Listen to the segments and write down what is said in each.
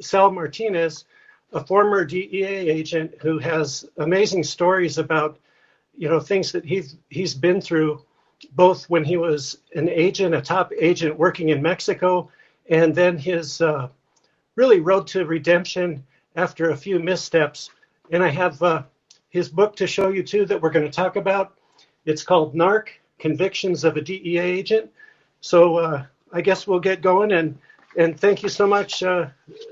Sal Martinez, a former DEA agent who has amazing stories about, things that he's been through, both when he was an agent, a top agent working in Mexico, and then his really road to redemption after a few missteps. And I have his book to show you too that we're going to talk about. It's called Narc: Convictions of a DEA Agent. So I guess we'll get going. And thank you so much,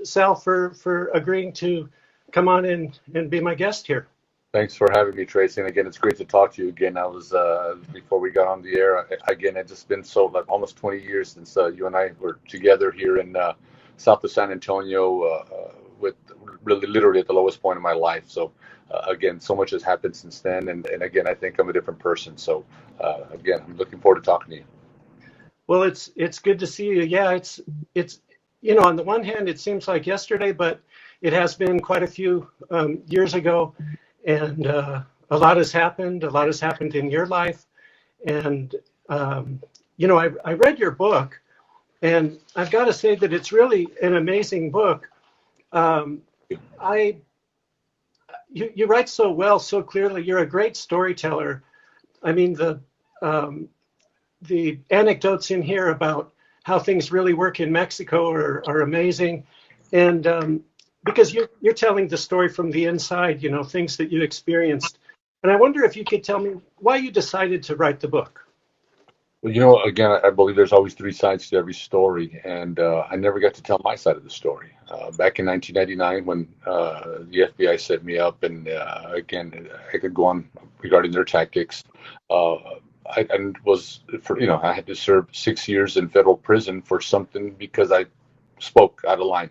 Sal, for agreeing to come on and be my guest here. Thanks for having me, Tracy. And again, it's great to talk to you again. I was, before we got on the air, again, it's just been like almost 20 years since you and I were together here in south of San Antonio with really literally at the lowest point of my life. So again, so much has happened since then. And again, I think I'm a different person. So again, I'm looking forward to talking to you. Well, it's good to see you. Yeah, it's on the one hand, it seems like yesterday, but it has been quite a few years ago. And a lot has happened. A lot has happened in your life. And, I read your book, and I've got to say that it's really an amazing book. You write so well, so clearly. You're a great storyteller. I mean, the anecdotes in here about how things really work in Mexico are amazing. And because you're telling the story from the inside, things that you experienced. And I wonder if you could tell me why you decided to write the book. Well, again, I believe there's always three sides to every story, and I never got to tell my side of the story. Back in 1999, when the FBI set me up, and again, I could go on regarding their tactics. I had to serve 6 years in federal prison for something because I spoke out of line.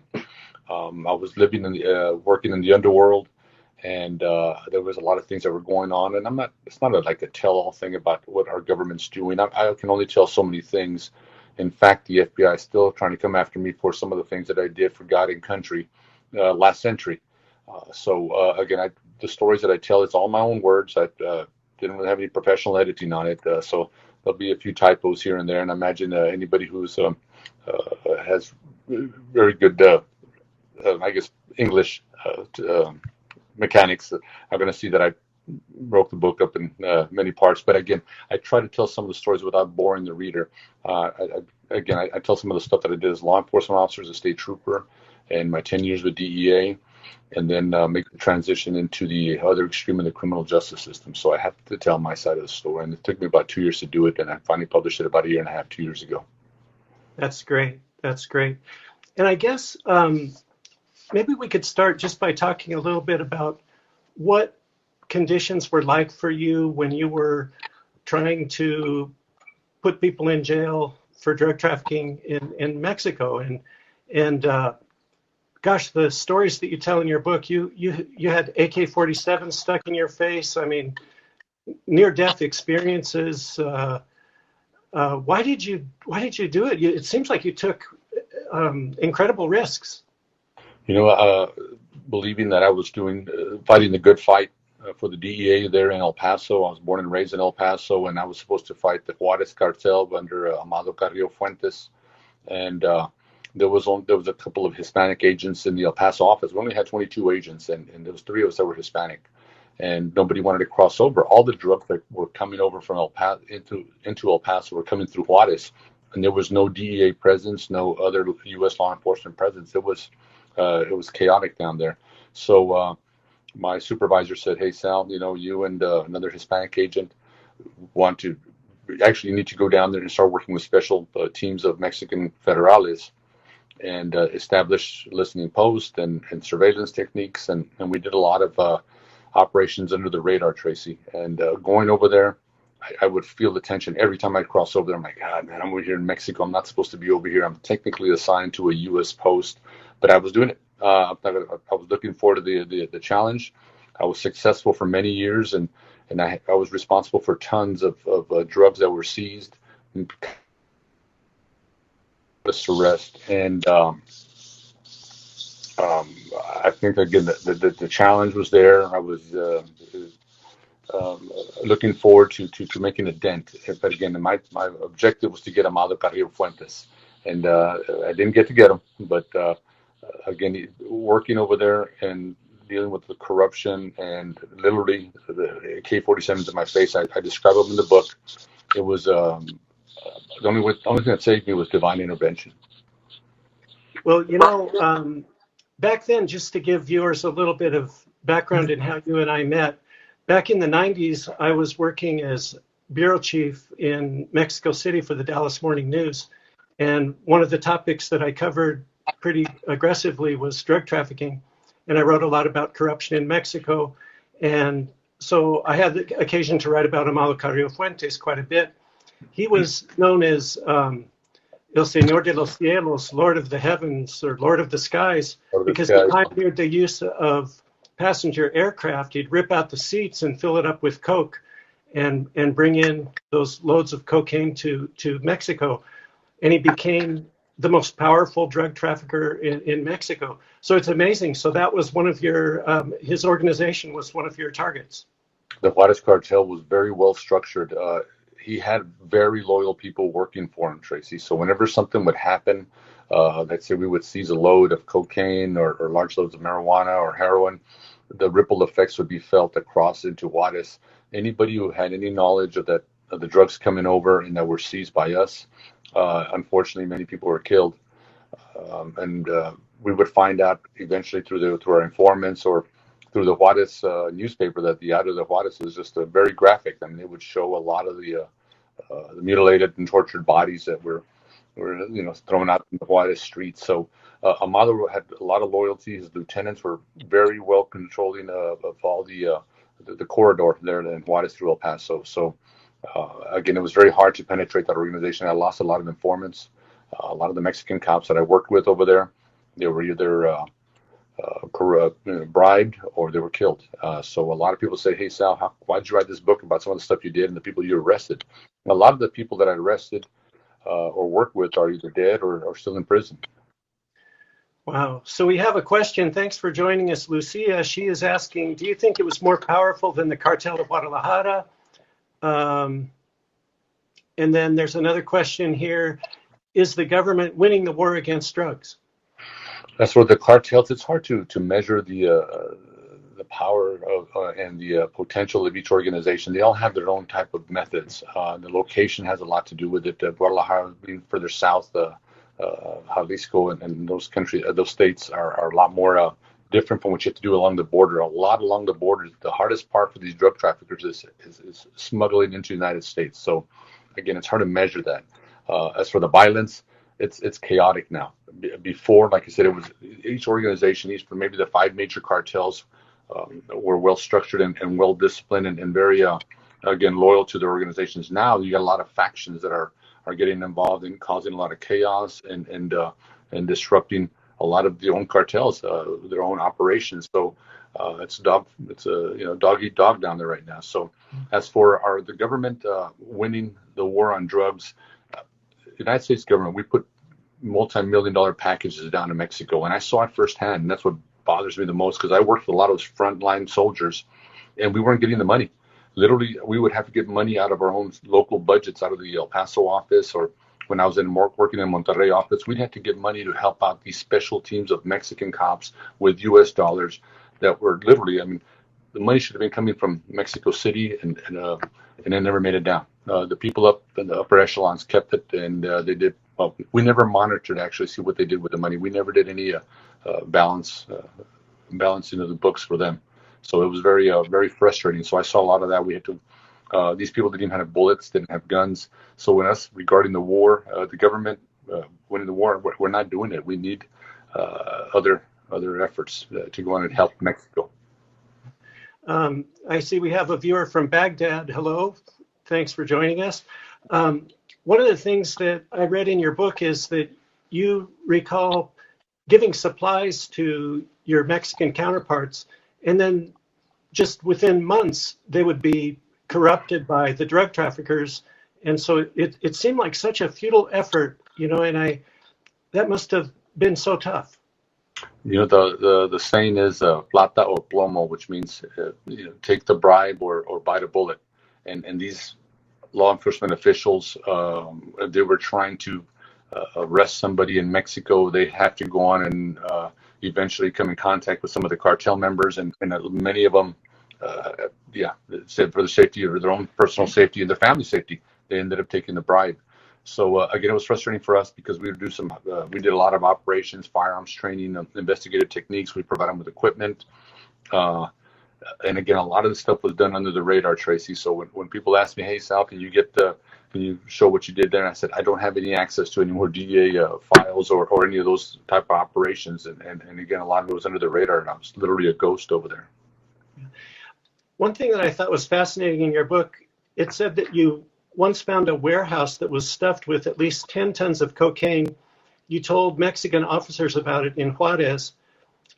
I was living working in the underworld, and there was a lot of things that were going on. And it's not like a tell-all thing about what our government's doing. I can only tell so many things. In fact, the FBI is still trying to come after me for some of the things that I did for God and country last century. Again, the stories that I tell, it's all my own words. I didn't really have any professional editing on it. So there'll be a few typos here and there. And I imagine anybody who's has very good I guess English mechanics are going to see that I broke the book up in many parts. But again, I try to tell some of the stories without boring the reader. I tell some of the stuff that I did as law enforcement officer, as a state trooper, and my 10 years with DEA, and then make the transition into the other extreme in the criminal justice system. So I have to tell my side of the story. And it took me about 2 years to do it. And I finally published it about a year and a half, 2 years ago. That's great. That's great. And I guess maybe we could start just by talking a little bit about what conditions were like for you when you were trying to put people in jail for drug trafficking in Mexico. And gosh, the stories that you tell in your book, you had AK-47 stuck in your face. I mean, near-death experiences. Why did you do it? It seems like you took incredible risks. Believing that I was fighting the good fight for the DEA there in El Paso. I was born and raised in El Paso, and I was supposed to fight the Juarez cartel under Amado Carrillo Fuentes. And there was a couple of Hispanic agents in the El Paso office. We only had 22 agents, and there was 3 of us that were Hispanic, and nobody wanted to cross over. All the drugs that were coming over from El Paso into El Paso were coming through Juarez, and there was no DEA presence, no other U.S. law enforcement presence. It was chaotic down there. So my supervisor said, "Hey, Sal, you and another Hispanic agent you need to go down there and start working with special teams of Mexican federales and establish listening posts and surveillance techniques." And we did a lot of operations under the radar, Tracy. And going over there, I would feel the tension every time I'd cross over there. I'm like, God, man, I'm over here in Mexico. I'm not supposed to be over here. I'm technically assigned to a U.S. post, but I was doing it. I was looking forward to the challenge. I was successful for many years, and I was responsible for tons of drugs that were seized, arrest, and I think again the challenge was there. I was looking forward to making a dent, but again, my objective was to get Amado Carrillo Fuentes, and I didn't get to get him, but again, working over there and dealing with the corruption and literally the K-47s in my face. I describe them in the book. It was the only thing that saved me was divine intervention. Well, back then, just to give viewers a little bit of background in how you and I met, back in the 90s, I was working as bureau chief in Mexico City for the Dallas Morning News. And one of the topics that I covered pretty aggressively was drug trafficking. And I wrote a lot about corruption in Mexico. And so I had the occasion to write about Amado Carrillo Fuentes quite a bit. He was known as El Señor de los Cielos, Lord of the Heavens, or Lord of the Skies, because he pioneered the use of passenger aircraft. He'd rip out the seats and fill it up with coke and bring in those loads of cocaine to Mexico. And he became the most powerful drug trafficker in Mexico. So it's amazing. So that was one of your, his organization was one of your targets. The Juarez cartel was very well structured. He had very loyal people working for him, Tracy. So whenever something would happen, let's say we would seize a load of cocaine or large loads of marijuana or heroin, the ripple effects would be felt across into Juarez. Anybody who had any knowledge of the drugs coming over and that were seized by us, unfortunately, many people were killed. And we would find out eventually through our informants or through the Juarez newspaper that the Diablo de Juarez was just very graphic. I mean, it would show a lot of the mutilated and tortured bodies that were thrown out in the Juarez streets. So Amado had a lot of loyalty. His lieutenants were very well controlling of all the corridor there in Juarez through El Paso. So again, it was very hard to penetrate that organization. I lost a lot of informants. A lot of the Mexican cops that I worked with over there, they were either bribed or they were killed. So a lot of people say, "Hey Sal, why did you write this book about some of the stuff you did and the people you arrested?" And a lot of the people that I arrested or worked with are either dead or still in prison. Wow. So we have a question. Thanks for joining us, Lucia. She is asking, do you think it was more powerful than the cartel of Guadalajara? And then there's another question here. Is the government winning the war against drugs? That's where the cartels. It's hard to measure the power of and the potential of each organization. They all have their own type of methods. The location has a lot to do with it. Guadalajara being further south, Jalisco and those countries, those states are a lot more different from what you have to do along the border. A lot along the border. The hardest part for these drug traffickers is smuggling into the United States. So again, it's hard to measure that. As for the violence, it's chaotic now. Before, like I said, it was each organization, each for maybe the 5 major cartels were well structured and well disciplined and very again loyal to their organizations. Now you got a lot of factions that are getting involved and causing a lot of chaos and disrupting a lot of their own cartels, their own operations. So it's a dog eat dog down there right now. So as for the government winning the war on drugs, the United States government, we put multi-million-dollar packages down in Mexico, and I saw it firsthand, and that's what bothers me the most, because I worked with a lot of those frontline soldiers, and we weren't getting the money. Literally, we would have to get money out of our own local budgets, out of the El Paso office, or when I was working in Monterrey office, we'd have to get money to help out these special teams of Mexican cops with U.S. dollars that were literally, I mean, the money should have been coming from Mexico City, and it never made it down. The people up in the upper echelons kept it, and they did. Well, we never monitored actually see what they did with the money. We never did any balancing of the books for them. So it was very frustrating. So I saw a lot of that. We had to. These people didn't even have bullets, didn't have guns. So when us regarding the war, the government winning the war, we're not doing it. We need other efforts to go on and help Mexico. I see we have a viewer from Baghdad. Hello. Thanks for joining us. One of the things that I read in your book is that you recall giving supplies to your Mexican counterparts, and then just within months, they would be corrupted by the drug traffickers. And so it seemed like such a futile effort, and that must have been so tough. The saying is plata o plomo, which means take the bribe or bite a bullet. And these law enforcement officials, they were trying to arrest somebody in Mexico, they have to go on and eventually come in contact with some of the cartel members, and many of them, said for the safety of their own personal safety and their family safety, they ended up taking the bribe. So again, it was frustrating for us because we did a lot of operations, firearms training, investigative techniques. We provide them with equipment. And again, a lot of the stuff was done under the radar, Tracy. So when people ask me, "Hey, Sal, can you show what you did there?" And I said, I don't have any access to any more DEA files or any of those type of operations. And again, a lot of it was under the radar, and I was literally a ghost over there. One thing that I thought was fascinating in your book, it said that you once found a warehouse that was stuffed with at least 10 tons of cocaine. You told Mexican officers about it in Juarez,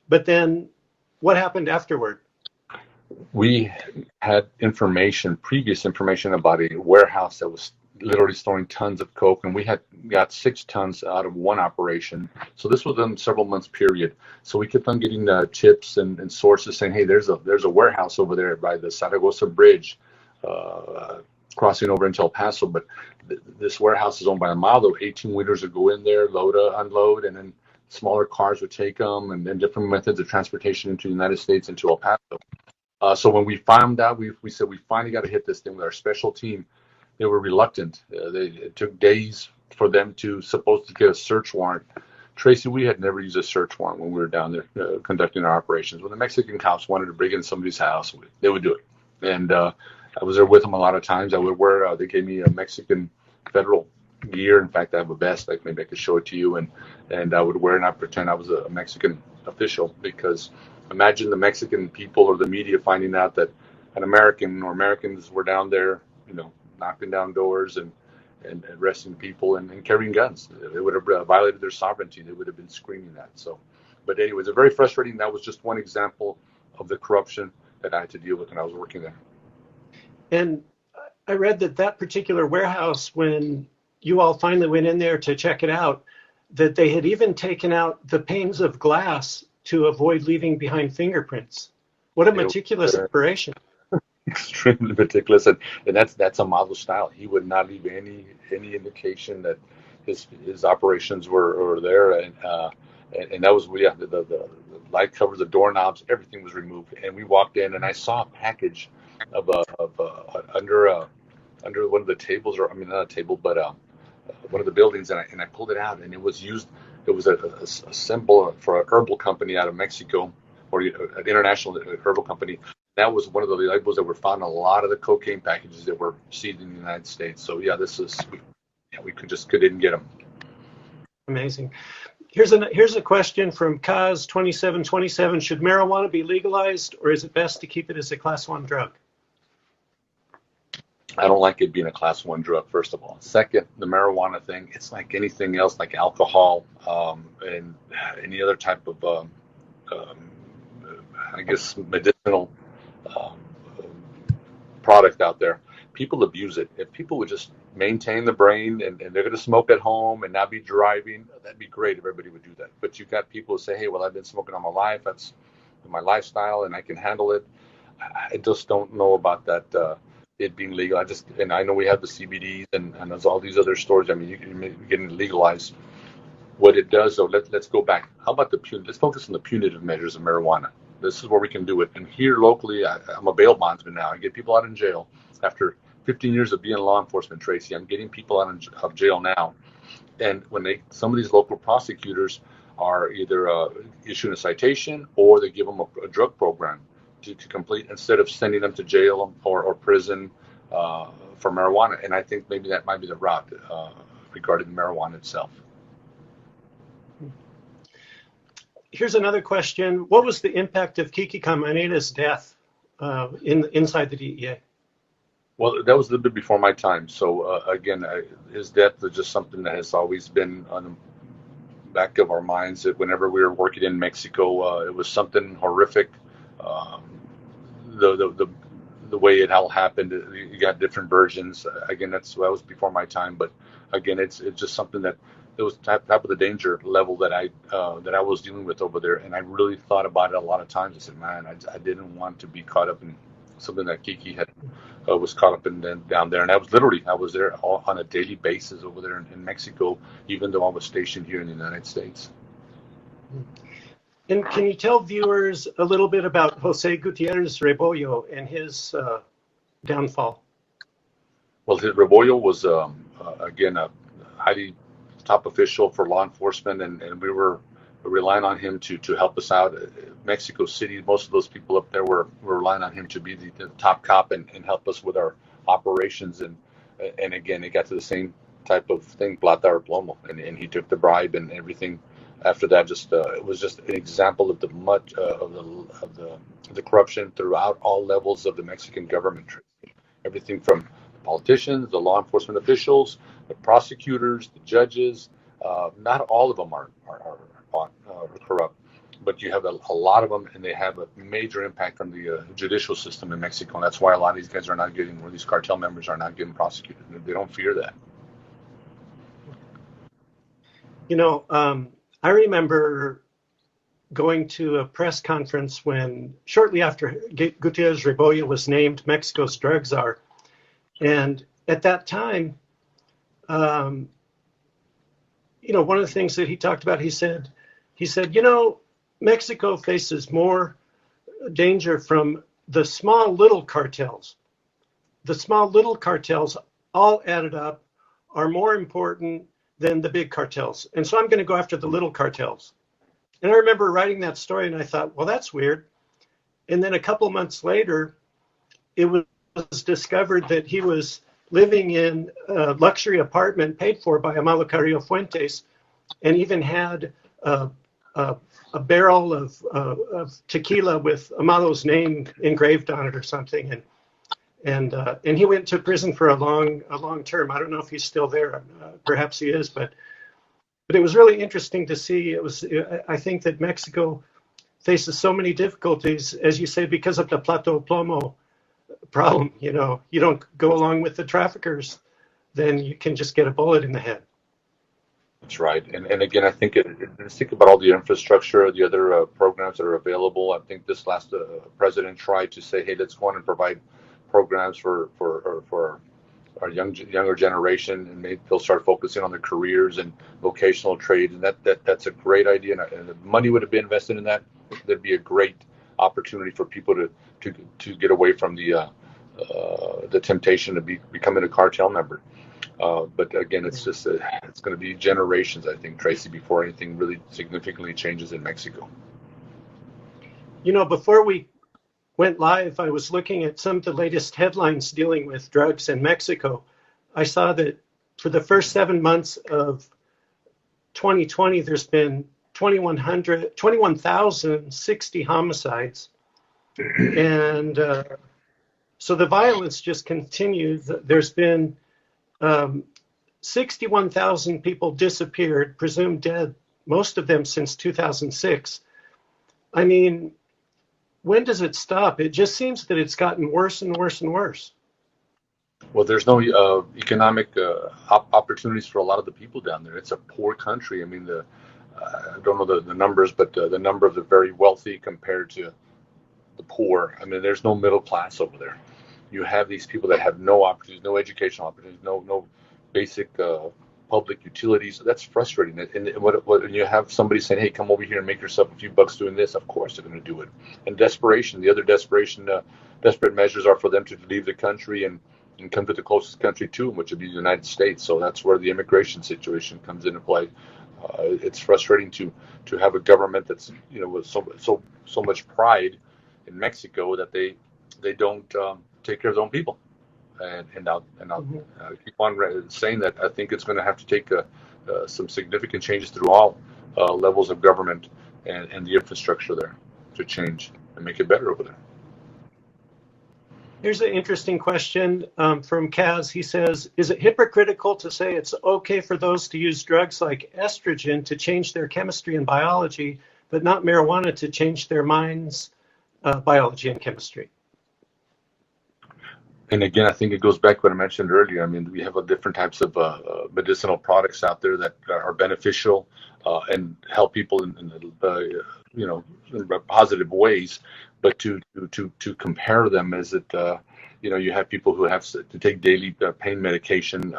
but then what happened afterward? We had previous information about a warehouse that was literally storing tons of coke, and we had got 6 tons out of one operation. So this was in several months period. So we kept on getting tips and sources saying, "Hey, there's a warehouse over there by the Zaragoza Bridge, crossing over into El Paso, but this warehouse is owned by a model. 18-wheelers would go in there, load, unload, and then smaller cars would take them, and then different methods of transportation into the United States, into El Paso." So when we found out, we said we finally got to hit this thing with our special team. They were reluctant. It took days for them supposed to get a search warrant. Tracy, we had never used a search warrant when we were down there conducting our operations. When the Mexican cops wanted to break in somebody's house, they would do it. And I was there with them a lot of times. I would wear, they gave me a Mexican federal gear. In fact, I have a vest, like maybe I could show it to you. And I would wear and I pretend I was a Mexican official, because imagine the Mexican people or the media finding out that an American or Americans were down there, knocking down doors and arresting people and carrying guns. It would have violated their sovereignty. They would have been screaming that. So, but anyways, it's very frustrating. That was just one example of the corruption that I had to deal with when I was working there. And I read that particular warehouse, when you all finally went in there to check it out, that they had even taken out the panes of glass to avoid leaving behind fingerprints. What a meticulous operation. Extremely meticulous, and that's a model style. He would not leave any indication that his operations were there, and that was the light covers, the doorknobs, everything was removed, and we walked in, and I saw a package of under one of the tables, or I mean not a table, but one of the buildings, and I pulled it out, and it was used. It was a symbol for a herbal company out of Mexico, or an international herbal company. That was one of the labels that were found in a lot of the cocaine packages that were seized in the United States. So yeah, we couldn't get them. Amazing. Here's a question from Kaz 2727. Should marijuana be legalized, or is it best to keep it as a Class 1 drug? I don't like it being a Class 1 drug, first of all. Second, the marijuana thing, it's like anything else, like alcohol and any other type of, I guess, medicinal product out there. People abuse it. If people would just maintain the brain and they're going to smoke at home and not be driving, that'd be great if everybody would do that. But you've got people who say, "Hey, well, I've been smoking all my life. That's my lifestyle and I can handle it." I just don't know about that. It being legal. I know we have the CBDs and there's all these other stores. I mean, you can get it legalized. What it does, though, let's go back. How about let's focus on the punitive measures of marijuana. This is where we can do it. And here locally, I'm a bail bondsman now. I get people out in jail after 15 years of being law enforcement, Tracy. I'm getting people out of jail now. And when some of these local prosecutors are either issuing a citation or they give them a drug program to complete, instead of sending them to jail or prison for marijuana. And I think maybe that might be the route regarding marijuana itself. Here's another question. What was the impact of Kiki Amanita's death inside the DEA? Well, that was a little bit before my time. So again, his death was just something that has always been on the back of our minds. That whenever we were working in Mexico, it was something horrific. The way it all happened, you got different versions. Again, that was before my time. But again, it's just something that it was type of the danger level that I was dealing with over there, and I really thought about it a lot of times. I said, man, I didn't want to be caught up in something that Kiki had was caught up in down there, and I was there on a daily basis over there in Mexico, even though I was stationed here in the United States. And can you tell viewers a little bit about Jose Gutierrez Rebollo and his downfall? Well, Rebollo was again a highly top official for law enforcement, and we were relying on him to help us out. Mexico City, most of those people up there were relying on him to be the top cop and help us with our operations. And again, it got to the same type of thing, plata or plomo, and he took the bribe and everything. After that, just it was just an example of the corruption throughout all levels of the Mexican government. Everything from the politicians, the law enforcement officials, the prosecutors, the judges. Not all of them are corrupt, but you have a lot of them, and they have a major impact on the judicial system in Mexico. And that's why a lot of these guys are not getting, or these cartel members are not getting prosecuted. They don't fear that. You know, I remember going to a press conference shortly after Gutierrez Rebollo was named Mexico's drug czar. And at that time, one of the things that he talked about, he said, Mexico faces more danger from the small little cartels. The small little cartels, all added up, are more important than the big cartels. And so I'm going to go after the little cartels. And I remember writing that story and I thought, well, that's weird. And then a couple months later, it was discovered that he was living in a luxury apartment paid for by Amado Carrillo Fuentes, and even had a barrel of tequila with Amado's name engraved on it or something. And he went to prison for a long term. I don't know if he's still there. Perhaps he is, but it was really interesting to see. I think that Mexico faces so many difficulties, as you say, because of the plato plomo problem. You don't go along with the traffickers, then you can just get a bullet in the head. That's right. And again, I think think about all the infrastructure, the other programs that are available. I think this last president tried to say, hey, let's go on and provide programs for our younger generation, and maybe they'll start focusing on their careers and vocational trades. And that's a great idea. And if money would have been invested in that, there'd be a great opportunity for people to get away from the temptation to becoming a cartel member. But again, it's just it's going to be generations, I think, Tracy, before anything really significantly changes in Mexico. Before we went live, I was looking at some of the latest headlines dealing with drugs in Mexico. I saw that for the first 7 months of 2020, there's been 21,060 homicides. And so the violence just continues. There's been 61,000 people disappeared, presumed dead, most of them since 2006. I mean, when does it stop? It just seems that it's gotten worse and worse and worse. Well, there's no economic opportunities for a lot of the people down there. It's a poor country. I mean, I don't know the numbers, but the number of the very wealthy compared to the poor. I mean, there's no middle class over there. You have these people that have no opportunities, no educational opportunities, no basic public utilities. That's frustrating. And when you have somebody saying, hey, come over here and make yourself a few bucks doing this, of course they're going to do it. And desperation, the other desperate measures are for them to leave the country and come to the closest country to them, which would be the United States. So that's where the immigration situation comes into play. It's frustrating to have a government that's, with so much pride in Mexico that they don't take care of their own people. And I'll keep on saying that I think it's going to have to take some significant changes through all levels of government and the infrastructure there to change and make it better over there. Here's an interesting question from Kaz. He says, is it hypocritical to say it's okay for those to use drugs like estrogen to change their chemistry and biology, but not marijuana to change their mind's biology and chemistry? And again, I think it goes back to what I mentioned earlier. I mean, we have different types of medicinal products out there that are beneficial and help people in positive ways. But to compare them, is it You have people who have to take daily pain medication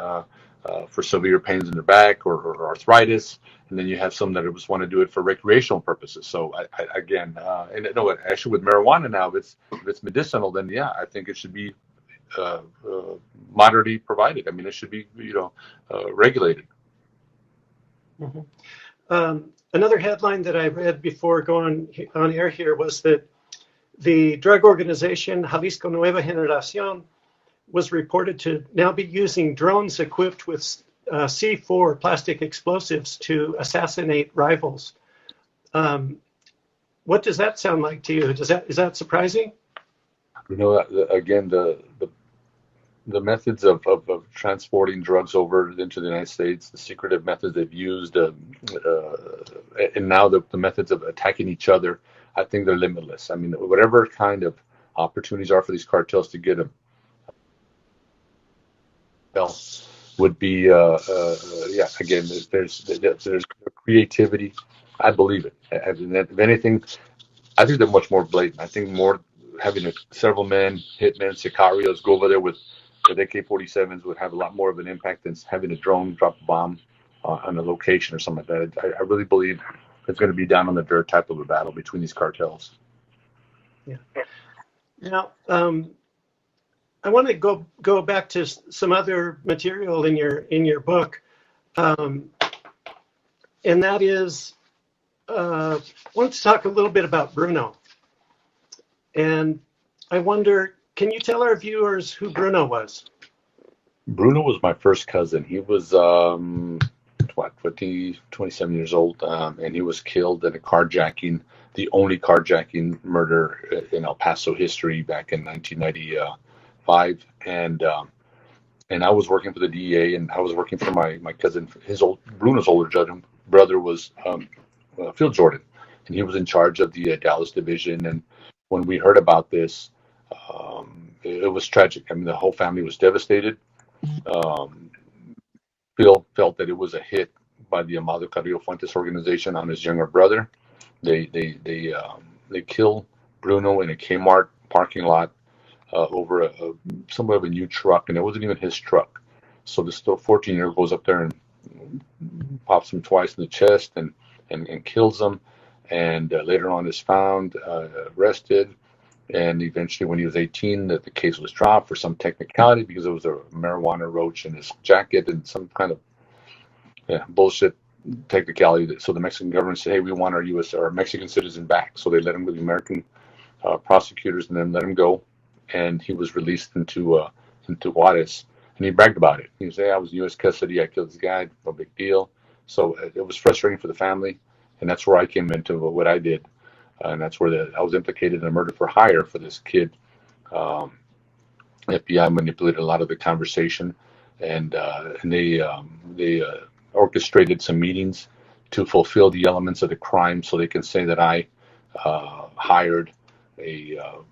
for severe pains in their back or arthritis, and then you have some that just want to do it for recreational purposes. So again, and no, actually with marijuana now, if it's medicinal, then yeah, I think it should be moderately provided. I mean, it should be regulated. Mhm. Another headline that I read before going on air here was that the drug organization Jalisco Nueva Generación was reported to now be using drones equipped with C4 plastic explosives to assassinate rivals. What does that sound like to you? Is that surprising? Again, the methods of transporting drugs over into the United States, the secretive methods they've used, and now the methods of attacking each other, I think they're limitless. I mean, whatever kind of opportunities are for these cartels to get them would be, yeah. Again, there's creativity. I believe it. If anything, I think they're much more blatant. I think more having several men, hitmen, sicarios go over there with AK-47s would have a lot more of an impact than having a drone drop a bomb on a location or something like that. I really believe it's going to be down on the dirt type of a battle between these cartels. Yeah. Now, I want to go back to some other material in your book, and that is, I want to talk a little bit about Bruno. And I wonder, can you tell our viewers who Bruno was? Bruno was my first cousin. He was 27 years old, and he was killed in a carjacking, the only carjacking murder in El Paso history back in 1995. And I was working for the DEA, and I was working for my cousin. Bruno's older brother was Phil Jordan, and he was in charge of the Dallas division. And when we heard about this, it was tragic. I mean, the whole family was devastated. Phil felt that it was a hit by the Amado Carrillo Fuentes organization on his younger brother. They killed Bruno in a Kmart parking lot over somewhat of a new truck, and it wasn't even his truck. So this still 14-year-old goes up there and pops him twice in the chest and kills him. And later on is found, arrested, and eventually when he was 18, the case was dropped for some technicality because there was a marijuana roach in his jacket and some kind of bullshit technicality. So the Mexican government said, hey, we want our Mexican citizen back. So they let him go to the American prosecutors and then let him go. And he was released into Juarez. And he bragged about it. He said, hey, I was in U.S. custody. I killed this guy. No big deal. So it was frustrating for the family. And that's where I came into what I did. And that's where I was implicated in a murder for hire for this kid. FBI manipulated a lot of the conversation, and they orchestrated some meetings to fulfill the elements of the crime, so they can say that I hired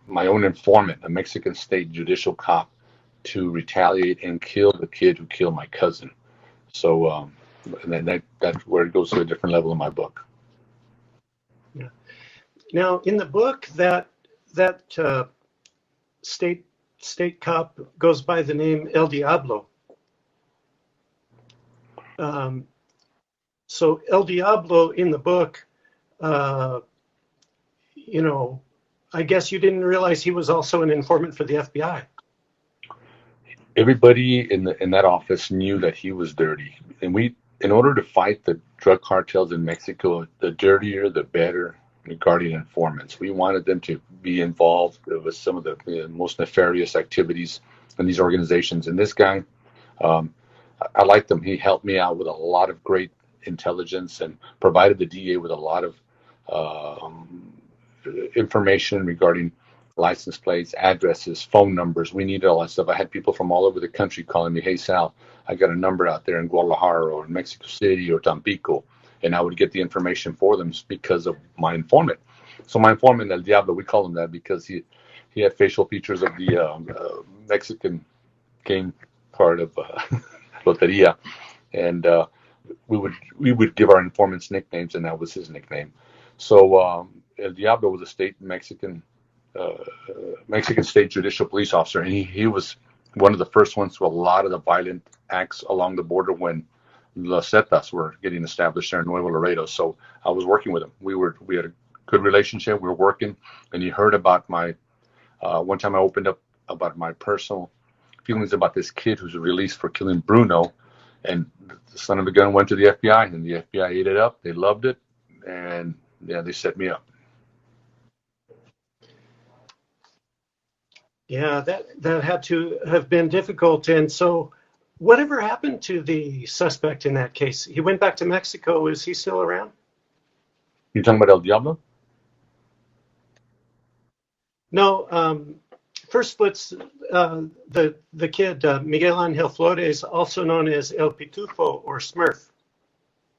my own informant, a Mexican state judicial cop, to retaliate and kill the kid who killed my cousin. So and then that's where it goes to a different level in my book. Yeah. Now, in the book, that state cop goes by the name El Diablo. So El Diablo in the book, I guess you didn't realize he was also an informant for the FBI. Everybody in that office knew that he was dirty, and in order to fight the drug cartels in Mexico, the dirtier, the better regarding informants. We wanted them to be involved with some of the most nefarious activities in these organizations. And this guy, I liked him. He helped me out with a lot of great intelligence and provided the DA with a lot of information regarding license plates, addresses, phone numbers. We needed all that stuff. I had people from all over the country calling me, hey, Sal, I got a number out there in Guadalajara or in Mexico City or Tampico. And I would get the information for them because of my informant. So my informant, El Diablo, we call him that because he had facial features of the Mexican game part of Loteria. And we would give our informants nicknames, and that was his nickname. So El Diablo was a state Mexican Mexican State Judicial Police Officer, and he was one of the first ones to a lot of the violent acts along the border when Los Zetas were getting established there in Nuevo Laredo. So I was working with him. We had a good relationship. We were working, and he heard about my. One time I opened up about my personal feelings about this kid who's released for killing Bruno, and the son of a gun went to the FBI, and the FBI ate it up. They loved it, and yeah, they set me up. Yeah, that had to have been difficult. And so, whatever happened to the suspect in that case? He went back to Mexico. Is he still around? You talking about El Diablo? No. First, let's the kid Miguel Angel Flores, also known as El Pitufo or Smurf.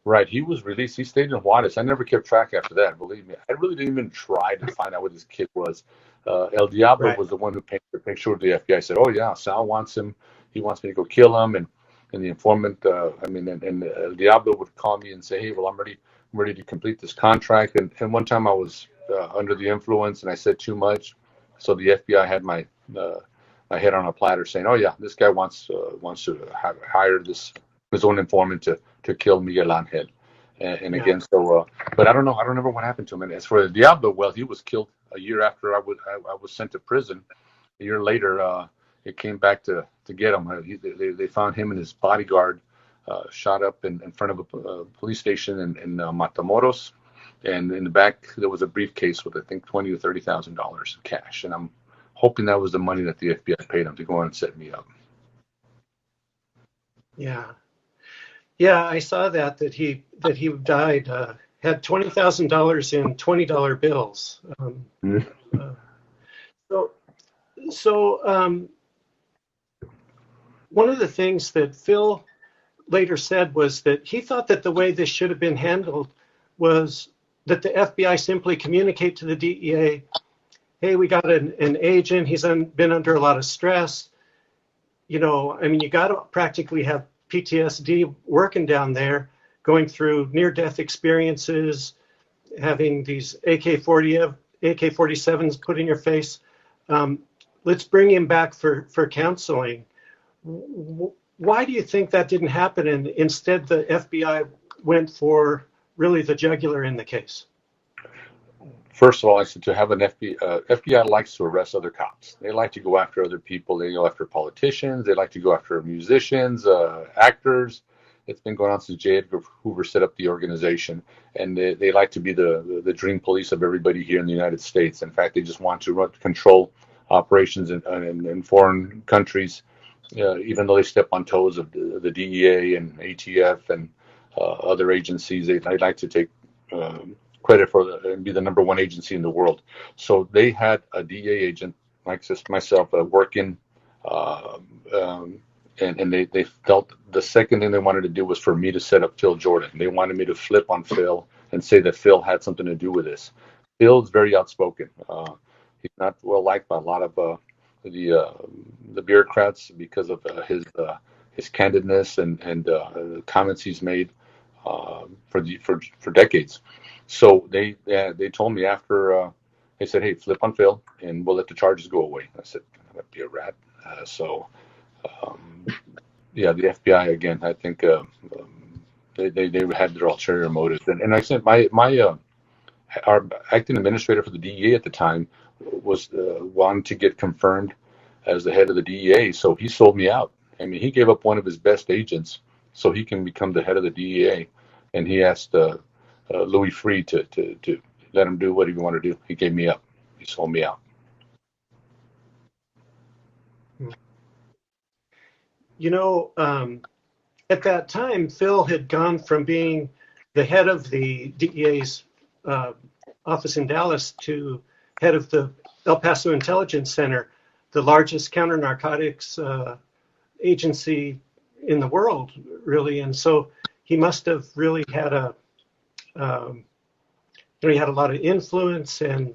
Right. He was released. He stayed in Juarez. I never kept track after that. Believe me, I really didn't even try to find out what this kid was. El Diablo Right. was the one who painted the picture with the FBI. Said, "Oh yeah, Sal wants him. He wants me to go kill him." And the informant, and El Diablo would call me and say, "Hey, well, I'm ready to complete this contract." And one time I was under the influence and I said too much, so the FBI had my head on a platter, saying, "Oh yeah, this guy wants to hire his own informant to kill Miguel Angel." And Yeah. again, so but I don't know. I don't remember what happened to him. And as for the Diablo, well, he was killed a year after I was sent to prison. A year later, it came back to get him. They found him and his bodyguard shot up in front of a police station in Matamoros, and in the back there was a briefcase with I think $20,000 to $30,000 in cash. And I'm hoping that was the money that the FBI paid him to go on and set me up. Yeah. Yeah, I saw that he died, had $20,000 in $20 bills. Uh, so one of the things that Phil later said was that he thought that the way this should have been handled was that the FBI simply communicate to the DEA, "Hey, we got an agent. He's been under a lot of stress. You know, I mean, you got to practically have PTSD working down there, going through near-death experiences, having these AK-47s put in your face. Let's bring him back for counseling." Why do you think that didn't happen, and instead the FBI went for really the jugular in the case? First of all, I said to have an FBI likes to arrest other cops. They like to go after other people. They go after politicians. They like to go after musicians, actors. It's been going on since J. Edgar Hoover set up the organization, and they like to be the dream police of everybody here in the United States. In fact, they just want to control operations in foreign countries, even though they step on toes of the DEA and ATF and other agencies. They like to take credit for and be the number one agency in the world. So they had a DEA agent like myself working, and they felt the second thing they wanted to do was for me to set up Phil Jordan. They wanted me to flip on Phil and say that Phil had something to do with this. Phil's very outspoken. He's not well liked by a lot of the bureaucrats because of his candidness and comments he's made for decades. So they told me after they said, "Hey, flip on Phil, and we'll let the charges go away." I said, "That'd be a rat." Yeah, the FBI again. I think they had their ulterior motives, and I said our acting administrator for the DEA at the time was wanting to get confirmed as the head of the DEA, so he sold me out. I mean, he gave up one of his best agents so he can become the head of the DEA, and he asked Louis Freeh to let him do what he wanted to do. He gave me up. He sold me out. You know, at that time, Phil had gone from being the head of the DEA's office in Dallas to head of the El Paso Intelligence Center, the largest counter-narcotics agency in the world, really. And so he must have really had he had a lot of influence, and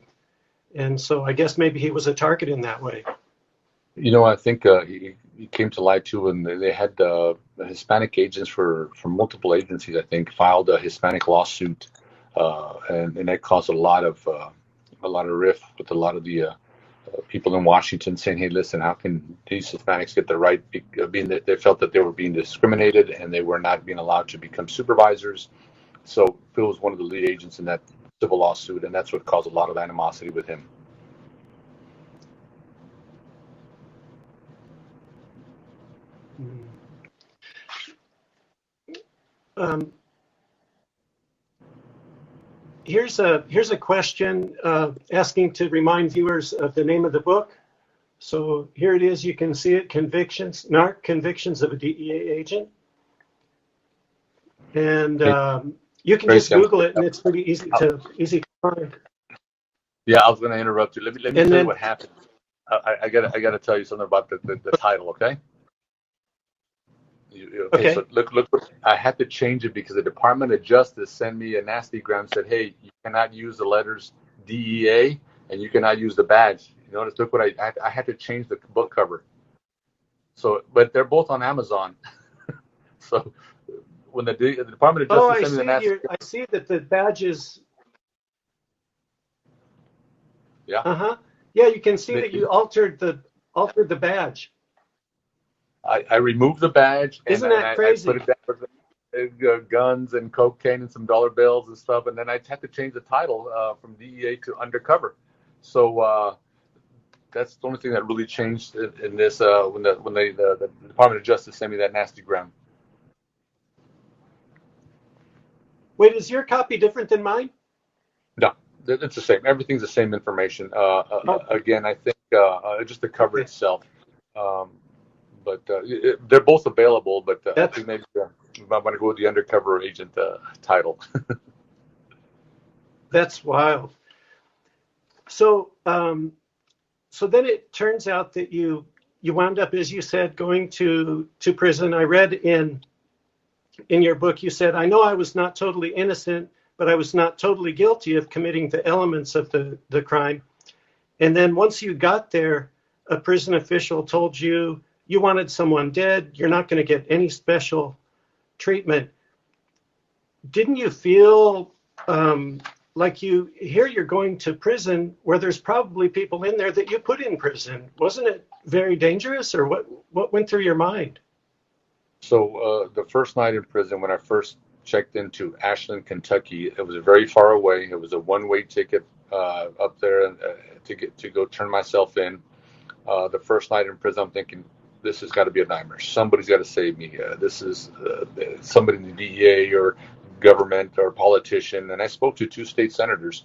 so I guess maybe he was a target in that way. You know, I think he came to light too, and they had Hispanic agents for multiple agencies. I think filed a Hispanic lawsuit, and that caused a lot of rift with a lot of the people in Washington saying, "Hey, listen, how can these Hispanics get the right?" Being that they felt that they were being discriminated and they were not being allowed to become supervisors. So Phil was one of the lead agents in that civil lawsuit, and that's what caused a lot of animosity with him. Here's a question asking to remind viewers of the name of the book. So here it is. You can see it: Narc Convictions of a DEA Agent. And you can just Google it, and it's pretty easy to find. Yeah, I was going to interrupt you. Let me tell you what happened. I gotta tell you something about the title, okay? Okay. So look, I had to change it because the Department of Justice sent me a nasty gram, said, "Hey, you cannot use the letters DEA and you cannot use the badge." You notice, look what I had to change the book cover. So, but they're both on Amazon. So when the Department of Justice sent me the nasty, I see that the badge is. Yeah. Yeah, you can see that you altered the badge. I removed the badge. Isn't that crazy? I put it down with guns and cocaine and some dollar bills and stuff, and then I had to change the title from DEA to Undercover. So that's the only thing that really changed in this when the Department of Justice sent me that nasty gram. Wait, is your copy different than mine? No, it's the same. Everything's the same information. Again, I think just the cover itself. But they're both available. But I think maybe you might want to go with the Undercover Agent title. That's wild. So, so then it turns out that you wound up, as you said, going to prison. I read in your book, you said, "I know I was not totally innocent, but I was not totally guilty of committing the elements of the crime." And then once you got there, a prison official told you wanted someone dead. You're not going to get any special treatment. Didn't you feel like you're going to prison where there's probably people in there that you put in prison? Wasn't it very dangerous, or what went through your mind? So the first night in prison, when I first checked into Ashland, Kentucky, it was very far away. It was a one-way ticket up there to go turn myself in. The first night in prison, I'm thinking, this has got to be a nightmare. Somebody's got to save me. This is somebody in the DEA or government or politician. And I spoke to 2 state senators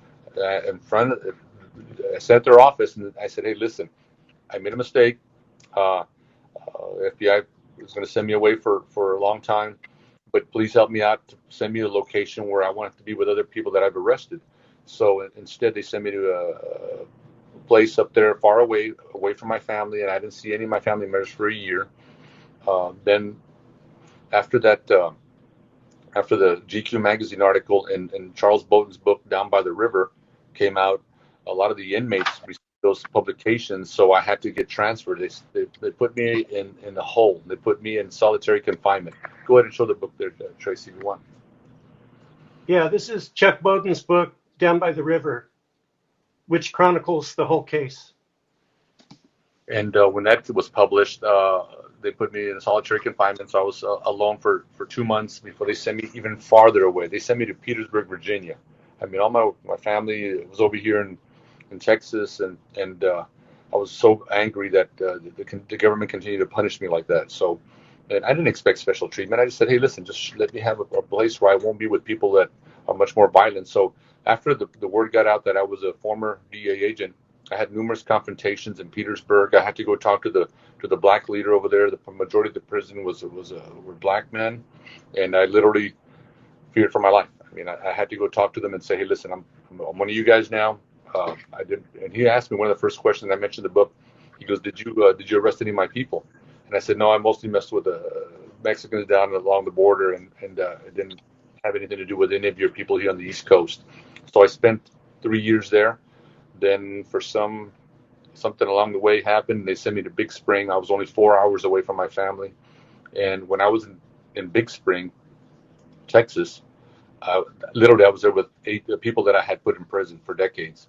in front of, I sat at their office and I said, "Hey, listen, I made a mistake. FBI is going to send me away for a long time, but please help me out to send me a location where I want to be with other people that I've arrested." So instead, they sent me to a place up there far away from my family, and I didn't see any of my family members for a year. Then after that, after the GQ magazine article and Charles Bowden's book Down by the River came out, a lot of the inmates received those publications, so I had to get transferred. They put me in a hole. They put me in solitary confinement. Go ahead and show the book there, Tracy, if you want. Yeah, this is Chuck Bowden's book Down by the River, which chronicles the whole case. And when that was published, they put me in solitary confinement. So I was alone for 2 months before they sent me even farther away. They sent me to Petersburg, Virginia. I mean, all my family was over here in Texas, and I was so angry that the government continued to punish me like that. So, and I didn't expect special treatment. I just said, "Hey, listen, just let me have a place where I won't be with people that are much more violent." So after the word got out that I was a former DEA agent, I had numerous confrontations in Petersburg. I had to go talk to the black leader over there. The majority of the prison were black men, and I literally feared for my life. I mean, I had to go talk to them and say, "Hey, listen, I'm one of you guys now." I did, and he asked me one of the first questions. I mentioned the book. He goes, "Did you arrest any of my people?" And I said, "No, I mostly messed with the Mexicans down along the border, and it didn't have anything to do with any of your people here on the East Coast." So I spent 3 years there. Then for something along the way happened. They sent me to Big Spring. I was only 4 hours away from my family. And when I was in Big Spring, Texas, literally I was there with 8 people that I had put in prison for decades.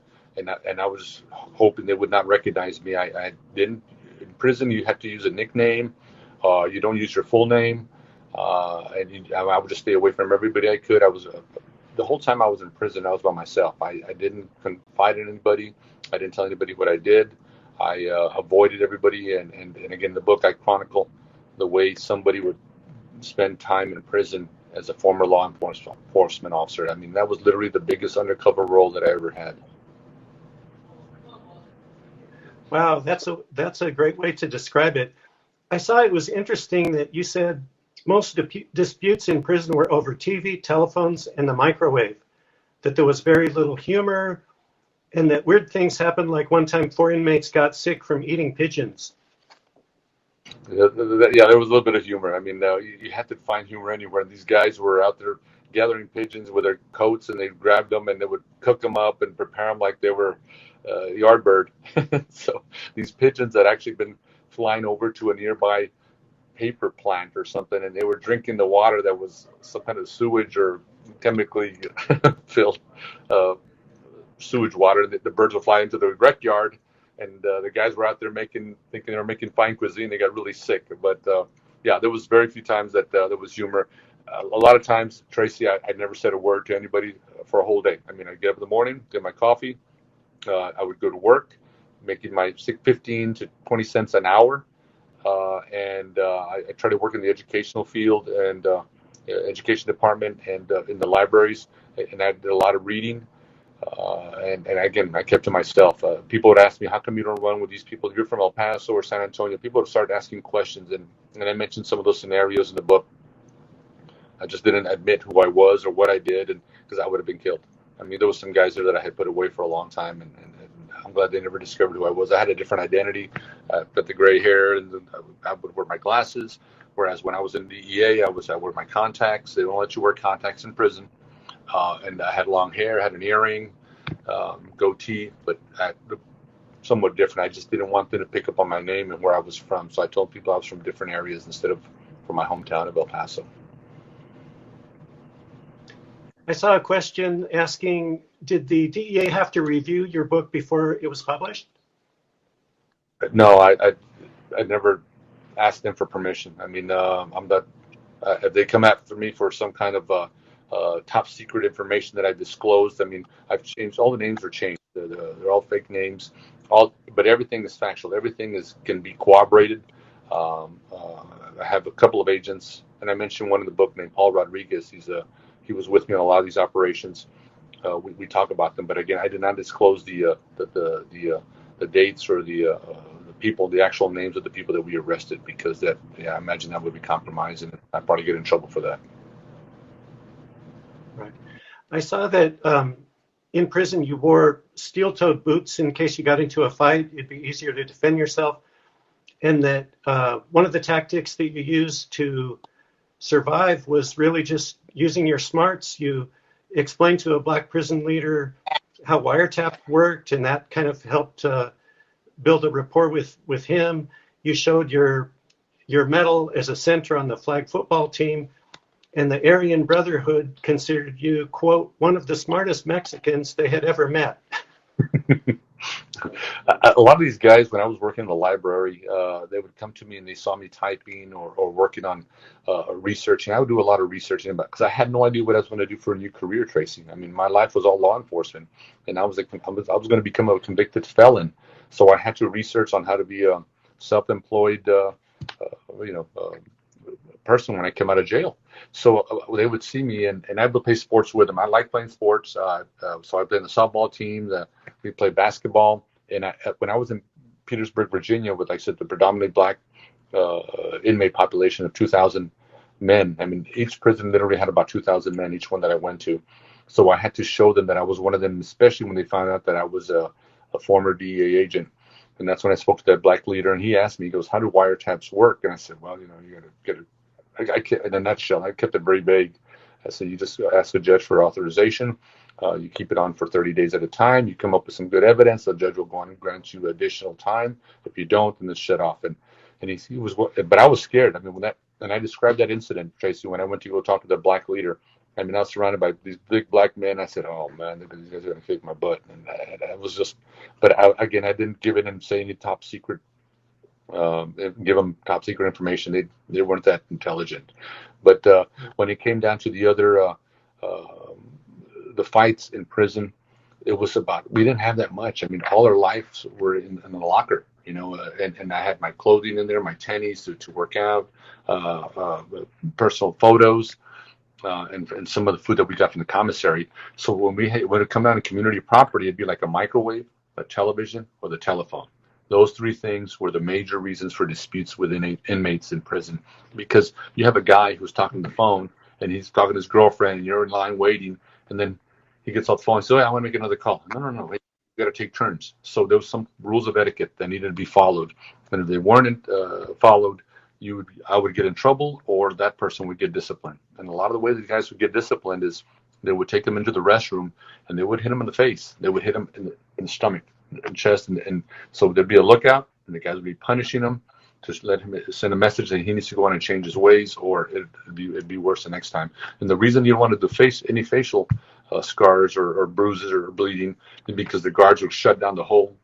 and I was hoping they would not recognize me. I didn't. In prison, you have to use a nickname. You don't use your full name, I would just stay away from everybody I could. I was the whole time I was in prison, I was by myself. I didn't confide in anybody. I didn't tell anybody what I did. I avoided everybody, and again, the book I chronicle the way somebody would spend time in prison as a former law enforcement officer. I mean, that was literally the biggest undercover role that I ever had. Wow, that's a great way to describe it. I saw it was interesting that you said most disputes in prison were over TV, telephones, and the microwave, that there was very little humor, and that weird things happened, like one time 4 inmates got sick from eating pigeons. Yeah, there was a little bit of humor. I mean, you had to find humor anywhere. These guys were out there gathering pigeons with their coats, and they grabbed them and they would cook them up and prepare them like they were yard bird. So these pigeons had actually been flying over to a nearby paper plant or something, and they were drinking the water that was some kind of sewage or chemically filled sewage water. The birds would fly into the rec yard, and the guys were out there thinking they were making fine cuisine. They got really sick. But yeah, there was very few times that there was humor. A lot of times, Tracy, I never said a word to anybody for a whole day. I mean, I'd get up in the morning, get my coffee. I would go to work, making my 15 to 20 cents an hour. And I try to work in the educational field and education department and in the libraries. And I did a lot of reading. And again, I kept to myself. People would ask me, how come you don't run with these people? You're from El Paso or San Antonio. People would start asking questions. And I mentioned some of those scenarios in the book. I just didn't admit who I was or what I did, and because I would have been killed. I mean, there was some guys there that I had put away for a long time, and I'm glad they never discovered who I was. I had a different identity, got the gray hair, and I would wear my glasses. Whereas when I was in DEA, I wore my contacts. They don't let you wear contacts in prison. And I had long hair, had an earring, goatee, but somewhat different. I just didn't want them to pick up on my name and where I was from. So I told people I was from different areas instead of from my hometown of El Paso. I saw a question asking, did the DEA have to review your book before it was published? No, I never asked them for permission. I mean, I'm not. If they come after me for some kind of top secret information that I disclosed, I mean, I've changed. All the names are changed. They're all fake names. But everything is factual. Everything can be corroborated. I have a couple of agents, and I mentioned one in the book named Paul Rodriguez. He was with me on a lot of these operations. We talk about them, but again, I did not disclose the dates or the people, the actual names of the people that we arrested, because I imagine that would be compromised, and I'd probably get in trouble for that. Right. I saw that in prison you wore steel-toed boots in case you got into a fight. It'd be easier to defend yourself, and that one of the tactics that you used to survive was really just using your smarts. You explained to a black prison leader how wiretap worked, and that kind of helped build a rapport with him. You showed your medal as a center on the flag football team, and the Aryan Brotherhood considered you, quote, one of the smartest Mexicans they had ever met. A lot of these guys, when I was working in the library, they would come to me and they saw me typing or working on researching. I would do a lot of researching because I had no idea what I was going to do for a new career, Tracy. I mean, my life was all law enforcement, and I was going to become a convicted felon. So I had to research on how to be a self-employed, person when I came out of jail. So they would see me, and I would play sports with them. I like playing sports. So I played in the softball team. We played basketball. And when I was in Petersburg, Virginia, with, like I said, the predominantly black inmate population of 2,000 men. I mean, each prison literally had about 2,000 men, each one that I went to. So I had to show them that I was one of them, especially when they found out that I was a former DEA agent. And that's when I spoke to that black leader, and he asked me, he goes, how do wiretaps work? And I said, well, you got to get it. In a nutshell, I kept it very vague. I said, you just ask a judge for authorization. You keep it on for 30 days at a time. You come up with some good evidence. The judge will go on and grant you additional time. If you don't, then it's shut off. And he was, but I was scared. I mean, when I described that incident, Tracy, when I went to go talk to the black leader, I mean, I was surrounded by these big black men. I said, "Oh man, these guys are gonna kick my butt." And I was just, but again, I didn't give it and say any top secret, give them top secret information. They weren't that intelligent. But when it came down to the other, uh, the fights in prison, it was about we didn't have that much. I mean, all our lives were in the locker. And I had my clothing in there, my tennies to work out, personal photos, and some of the food that we got from the commissary. So when it come down to community property, it'd be like a microwave, a television, or the telephone. Those three things were the major reasons for disputes within inmates in prison, because you have a guy who's talking to the phone and he's talking to his girlfriend, and you're in line waiting, and then he gets off the phone and says, "Oh, yeah, I want to make another call." No, no, no. Wait, you got to take turns. So there was some rules of etiquette that needed to be followed, and if they weren't followed, I would get in trouble, or that person would get disciplined. And a lot of the way these guys would get disciplined is they would take them into the restroom and they would hit them in the face. They would hit them in the stomach, in the chest, and so there'd be a lookout, and the guys would be punishing him to let him send a message that he needs to go on and change his ways, or it'd be worse the next time. And the reason you wanted to face any facial scars or bruises or bleeding is because the guards would shut down the whole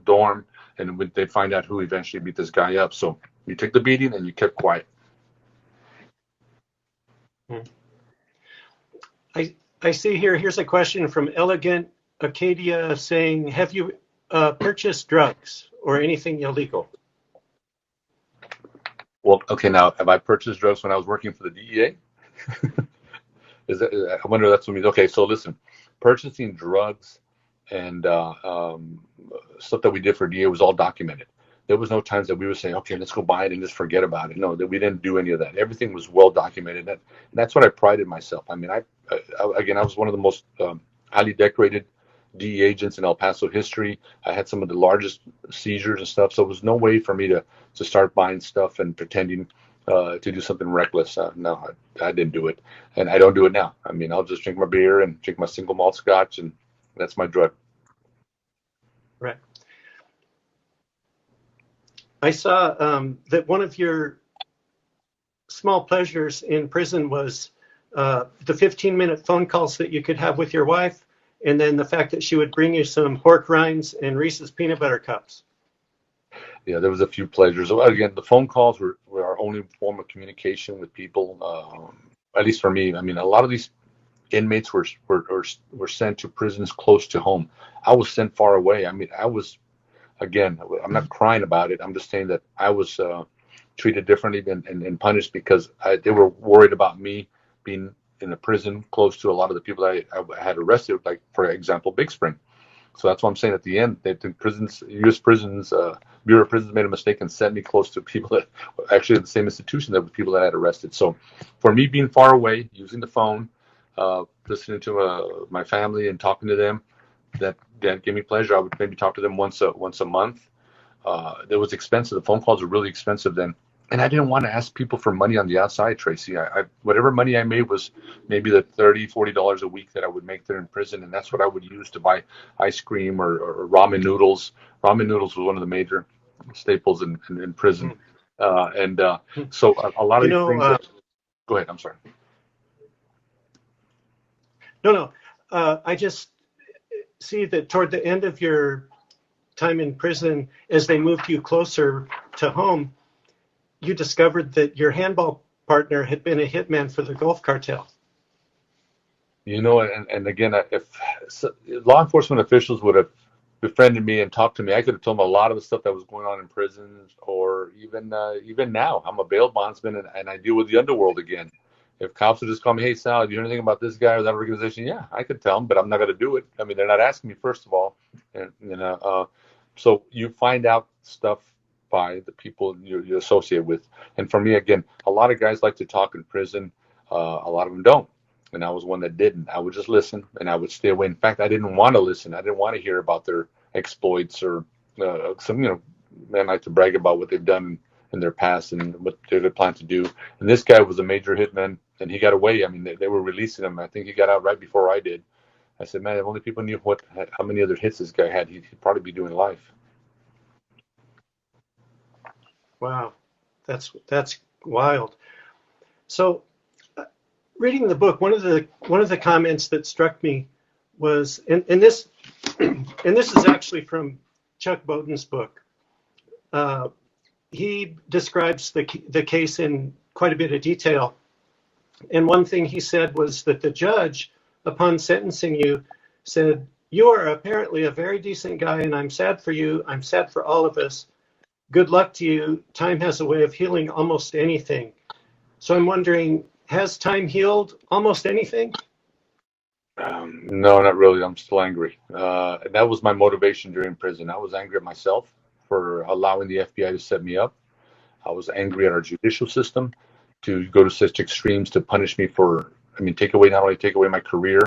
dorm, and they'd find out who eventually beat this guy up. So you took the beating and you kept quiet. I see here's a question from Elegant Acadia saying, have you purchased drugs or anything illegal? Well, okay, now, have I purchased drugs when I was working for the DEA? I wonder if that's what it means. Okay, so listen, purchasing drugs and stuff that we did for DEA was all documented. There was no times that we would say, okay, let's go buy it and just forget about it. No, that we didn't do any of that. Everything was well documented, and that's what I prided myself. I mean, I was one of the most highly decorated DEA agents in El Paso history. I had some of the largest seizures and stuff, so there was no way for me to start buying stuff and pretending to do something reckless. No, I didn't do it, and I don't do it now. I mean, I'll just drink my beer and drink my single malt scotch, and that's my drug. Right. I saw that one of your small pleasures in prison was the 15-minute phone calls that you could have with your wife, and then the fact that she would bring you some pork rinds and Reese's peanut butter cups. Yeah, there was a few pleasures. Well, again, the phone calls were our only form of communication with people. At least for me, I mean, a lot of these inmates were sent to prisons close to home. I was sent far away. I mean, again, I'm not crying about it. I'm just saying that I was treated differently and punished because they were worried about me being in a prison close to a lot of the people that I had arrested, like, for example, Big Spring. So that's what I'm saying at the end, that the prisons, U.S. prisons, Bureau of Prisons made a mistake and sent me close to people that were actually at the same institution that were people that I had arrested. So for me being far away, using the phone, listening to my family and talking to them, that gave me pleasure. I would maybe talk to them once a month. It was expensive. The phone calls were really expensive then. And I didn't want to ask people for money on the outside, Tracy. Whatever money I made was maybe the $30-$40 a week that I would make there in prison, and that's what I would use to buy ice cream or ramen noodles. Ramen noodles was one of the major staples in prison, and so a lot of these things. Go ahead. I'm sorry. No. I just see that toward the end of your time in prison, as they moved you closer to home, you discovered that your handball partner had been a hitman for the Gulf cartel. And again, if law enforcement officials would have befriended me and talked to me, I could have told them a lot of the stuff that was going on in prisons, or even now, I'm a bail bondsman and I deal with the underworld again. If cops would just call me, "Hey, Sal, do you know anything about this guy or that organization?" Yeah, I could tell them, but I'm not going to do it. I mean, they're not asking me, first of all, and so you find out stuff by the people you associate with. And for me, again, a lot of guys like to talk in prison. A lot of them don't. And I was one that didn't. I would just listen and I would stay away. In fact, I didn't want to listen. I didn't want to hear about their exploits or some, men like to brag about what they've done in their past and what they plan to do. And this guy was a major hitman and he got away. I mean, they were releasing him. I think he got out right before I did. I said, man, if only people knew how many other hits this guy had, he'd probably be doing life. Wow, that's wild. So reading the book, one of the comments that struck me was, and this and this is actually from Chuck Bowden's book. He describes the case in quite a bit of detail. And one thing he said was that the judge, upon sentencing you, said, "You are apparently a very decent guy, and I'm sad for you. I'm sad for all of us. Good luck to you. Time has a way of healing almost anything." So I'm wondering, has time healed almost anything? No, not really. I'm still angry. And that was my motivation during prison. I was angry at myself for allowing the FBI to set me up. I was angry at our judicial system to go to such extremes to punish me for, not only take away my career,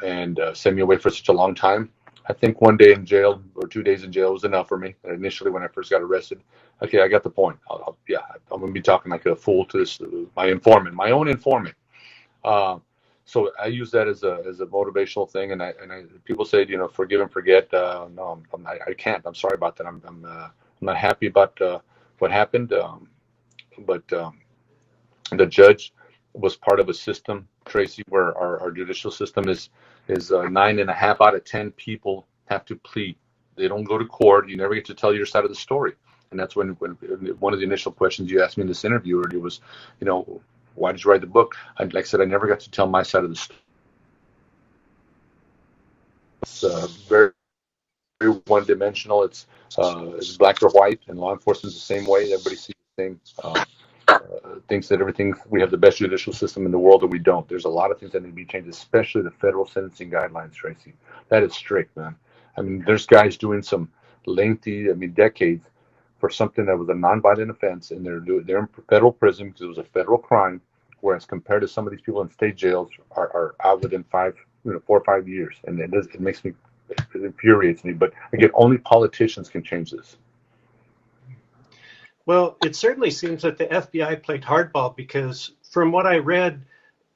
and send me away for such a long time. I think one day in jail or 2 days in jail was enough for me. Initially, when I first got arrested, okay, I got the point. I'm going to be talking like a fool to this, my own informant. So I use that as a motivational thing, and people say, forgive and forget. No, I can't. I'm sorry about that. I'm not happy about what happened, but the judge was part of a system, Tracy, where our judicial system is 9.5 out of 10 people have to plead. They don't go to court. You never get to tell your side of the story. And that's when one of the initial questions you asked me in this interview earlier was, why did you write the book? Like I said, I never got to tell my side of the story. It's very, very one-dimensional. It's black or white, and law enforcement is the same way. Everybody sees the same. Thinks that we have the best judicial system in the world, and we don't. There's a lot of things that need to be changed, especially the federal sentencing guidelines, Tracy. That is strict, man. There's guys doing some lengthy, decades for something that was a nonviolent offense, and they're in federal prison because it was a federal crime, whereas compared to some of these people in state jails are out within 4 or 5 years, and it infuriates me. But again, only politicians can change this. Well, it certainly seems that the FBI played hardball, because from what I read,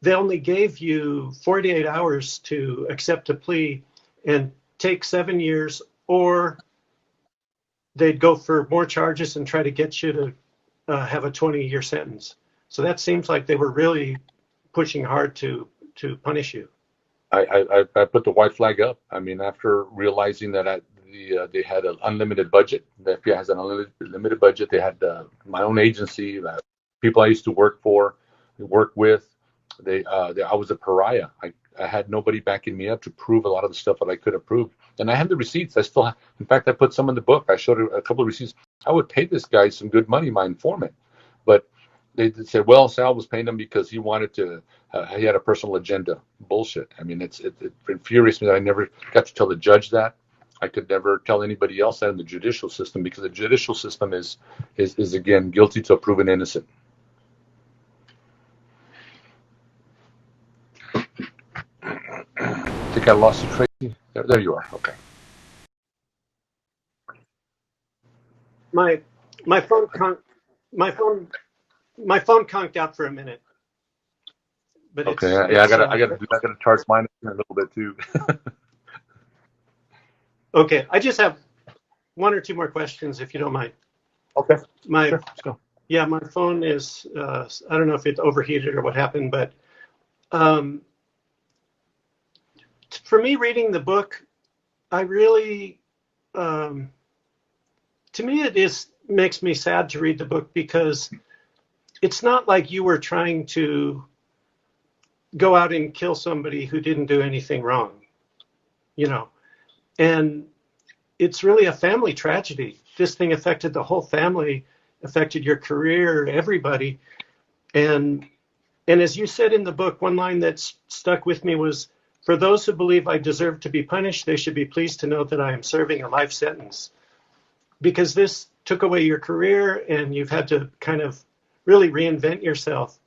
they only gave you 48 hours to accept a plea and take 7 years, or they'd go for more charges and try to get you to have a 20-year sentence. So that seems like they were really pushing hard to punish you. I put the white flag up. After realizing that they had an unlimited budget, the FBI has an unlimited budget. They had my own agency, people I used to work with. I was a pariah. I had nobody backing me up to prove a lot of the stuff that I could have proved. And I had the receipts. In fact, I put some in the book. I showed a couple of receipts. I would pay this guy some good money, my informant. But they said, well, Sal was paying him because he wanted to, he had a personal agenda. Bullshit. It infuriates me that I never got to tell the judge that. I could never tell anybody else that in the judicial system, because the judicial system is again, guilty till proven innocent. I think I lost you, Tracy. There you are. Okay. My phone conked out for a minute. But okay, yeah, I gotta charge mine in a little bit too. Okay, I just have one or two more questions, if you don't mind. Okay. Sure, let's go. Yeah, my phone is, I don't know if it overheated or what happened, but for me, reading the book, I really, to me, makes me sad to read the book, because it's not like you were trying to go out and kill somebody who didn't do anything wrong, and it's really a family tragedy. This thing affected the whole family, affected your career, everybody. And as you said in the book, one line that stuck with me was, "For those who believe I deserve to be punished, they should be pleased to know that I am serving a life sentence." Because this took away your career, and you've had to kind of really reinvent yourself.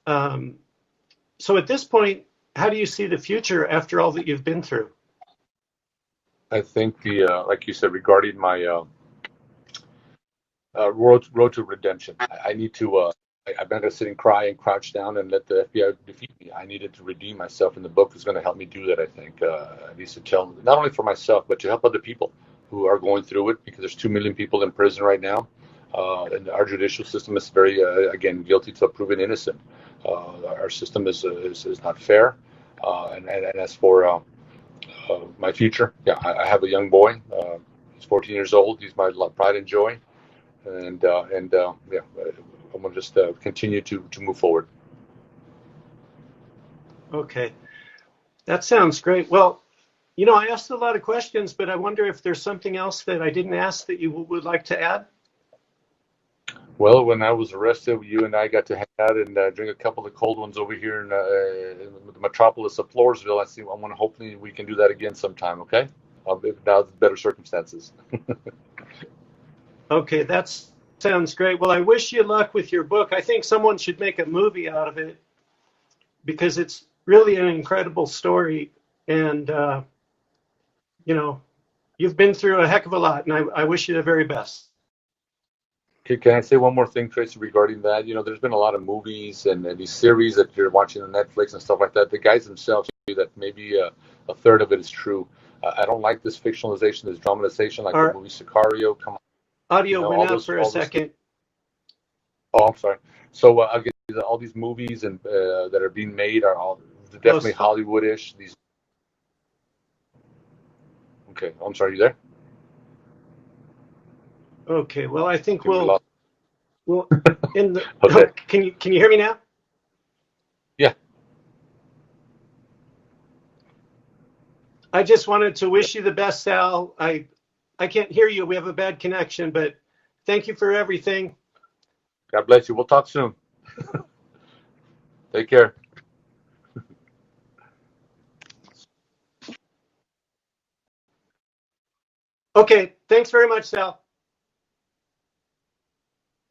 So at this point, how do you see the future after all that you've been through? I think like you said, regarding my road to redemption, I need to. I'm not going to sit and cry and crouch down and let the FBI defeat me. I needed to redeem myself, and the book is going to help me do that. I think I need to tell, not only for myself, but to help other people who are going through it, because there's 2 million people in prison right now. And our judicial system is very, again, guilty till proven innocent. Our system is not fair. And as for my future, yeah, I have a young boy. He's 14 years old. He's my pride and joy. And yeah, I'm going to just continue to move forward. Okay, that sounds great. Well, I asked a lot of questions, but I wonder if there's something else that I didn't ask that you would like to add? Well, when I was arrested, you and I got to hang out and drink a couple of cold ones over here in the metropolis of Floresville. I want to hopefully we can do that again sometime. Okay, now it's better circumstances. Okay, that sounds great. Well, I wish you luck with your book. I think someone should make a movie out of it because it's really an incredible story. And, you've been through a heck of a lot, and I wish you the very best. Can I say one more thing, Tracy, regarding that? There's been a lot of movies and these series that you're watching on Netflix and stuff like that. The guys themselves tell you that maybe a third of it is true. I don't like this fictionalization, this dramatization, like the Our movie Sicario. Come on, audio went all out those, for a all those. second. Oh, I'm sorry. So again, all these movies and that are being made are all definitely Hollywoodish. These. Okay, I'm sorry. You there? Okay, well, I think Okay, we lost. we'll in the. Okay. Can you hear me now? Yeah. I just wanted to wish you the best, Sal. I can't hear you. We have a bad connection, but thank you for everything. God bless you. We'll talk soon. Take care. Okay, thanks very much, Sal.